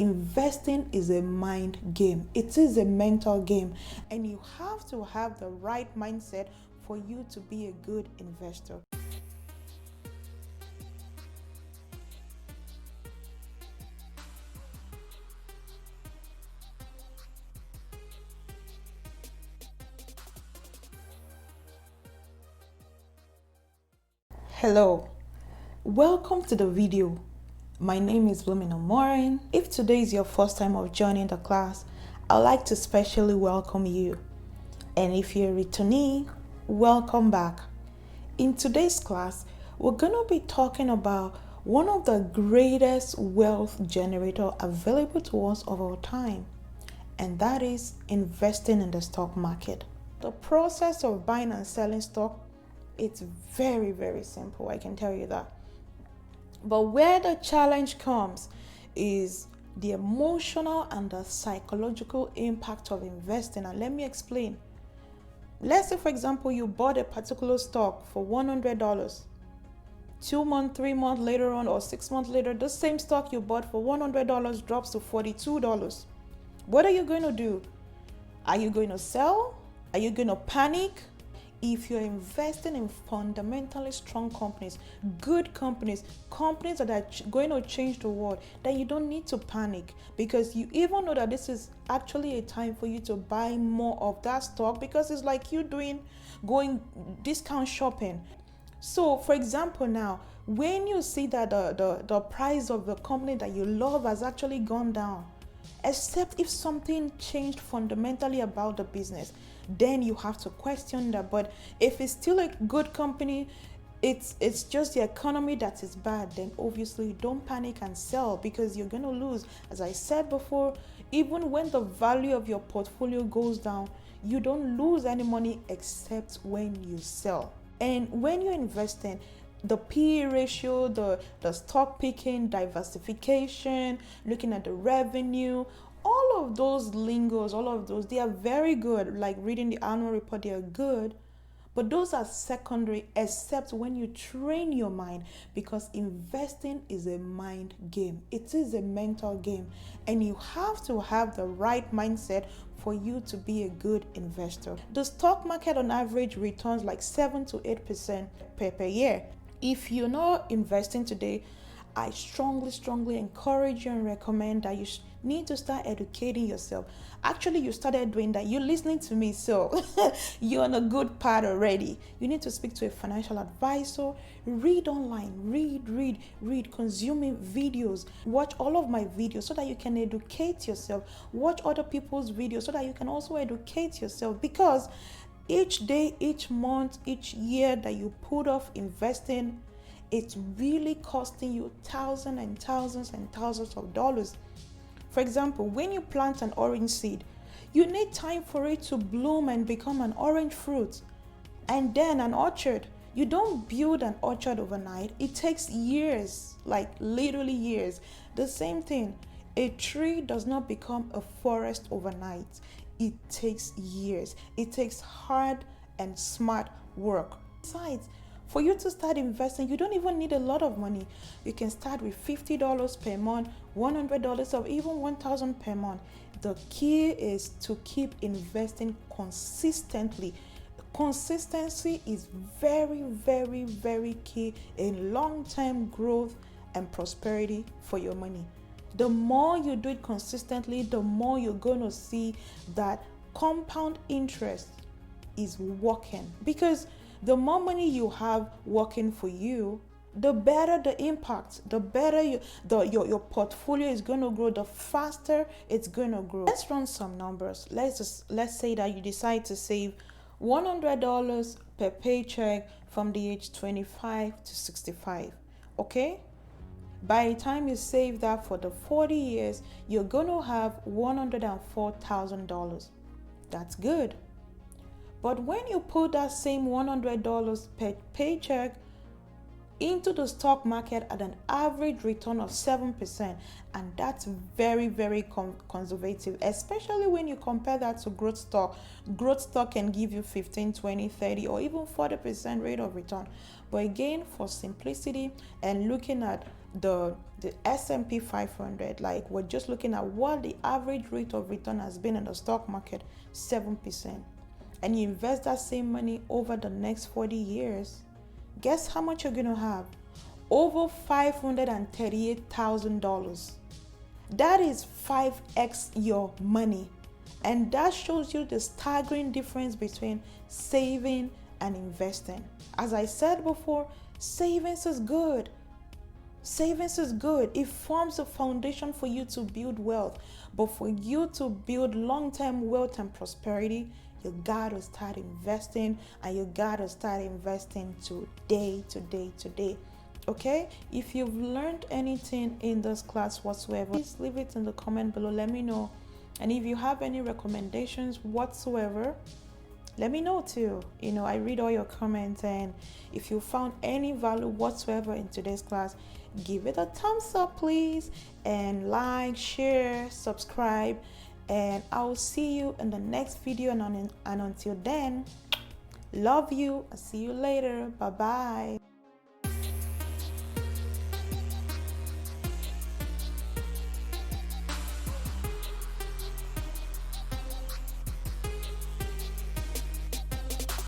Investing is a mind game. It is a mental game, and you have to have the right mindset for you to be a good investor. Hello, welcome to the video. My name is Millionaire. If today is your first time of joining the class, I'd like to specially welcome you. And if you're a returnee, welcome back. In today's class, we're going to be talking about one of the greatest wealth generator available to us of our time, and that is investing in the stock market. The process of buying and selling stock, it's very, very simple, I can tell you that. But where the challenge comes is the emotional and the psychological impact of investing. And let me explain. Let's say, for example, you bought a particular stock for $100. 2 months, 3 months later on, or 6 months later, the same stock you bought for $100 drops to $42. What are you going to do? Are you going to sell? Are you going to panic? If you're investing in fundamentally strong companies, good companies, companies that are going to change the world, then you don't need to panic, because you even know that this is actually a time for you to buy more of that stock, because it's like you going discount shopping. So for example, now when you see that the price of the company that you love has actually gone down, except if something changed fundamentally about the business, then you have to question that. But if it's still a good company, it's just the economy that is bad, then obviously don't panic and sell, because you're going to lose. As I said before, even when the value of your portfolio goes down, you don't lose any money except when you sell. And when you're investing, the PE ratio, the stock picking, diversification, looking at the revenue, all of those lingos, all of those, they are very good. Like reading the annual report, they are good. But those are secondary, except when you train your mind, because investing is a mind game. It is a mental game, and you have to have the right mindset for you to be a good investor. The stock market on average returns like 7 to 8% per year. If you're not investing today, I strongly encourage you and recommend that you need to start educating yourself. Actually, you started doing that. You're listening to me, so you're on a good path already. You need to speak to a financial advisor, read online, read, consuming videos, watch all of my videos so that you can educate yourself. Watch other people's videos so that you can also educate yourself, because each day, each month, each year that you put off investing, it's really costing you thousands and thousands of dollars. For example, when you plant an orange seed, you need time for it to bloom and become an orange fruit, and then an orchard. You don't build an orchard overnight. It takes years, like literally years. The same thing, a tree does not become a forest overnight. It takes years. It takes hard and smart work. Besides, for you to start investing, you don't even need a lot of money. You can start with $50 per month, $100, or even $1,000 per month. The key is to keep investing consistently. Consistency is very key in long-term growth and prosperity for your money. The more you do it consistently, the more you're going to see that compound interest is working, because the more money you have working for you, the better the impact, the better your portfolio is going to grow, the faster it's going to grow. Let's run some numbers. Let's say that you decide to save $100 per paycheck from the age 25 to 65. Okay? By the time you save that for the 40 years, you're going to have $104,000. That's good. But when you put that same $100 per paycheck into the stock market at an average return of 7%, and that's very conservative, especially when you compare that to growth stock. Growth stock can give you 15, 20, 30, or even 40% rate of return. But again, for simplicity and looking at the S&P 500, like we're just looking at what the average rate of return has been in the stock market, 7%, and you invest that same money over the next 40 years, guess how much you're gonna have? Over $538,000. That is 5x your money. And that shows you the staggering difference between saving and investing. As I said before, savings is good. Savings is good. It forms a foundation for you to build wealth. But for you to build long-term wealth and prosperity, you gotta start investing, and you gotta start investing today. Okay? If you've learned anything in this class whatsoever, please leave it in the comment below. Let me know. And if you have any recommendations whatsoever, let me know too. I read all your comments, and if you found any value whatsoever in today's class, give it a thumbs up, please, and like, share, subscribe, and I'll see you in the next video. And until then, love you. I'll see you later. Bye bye.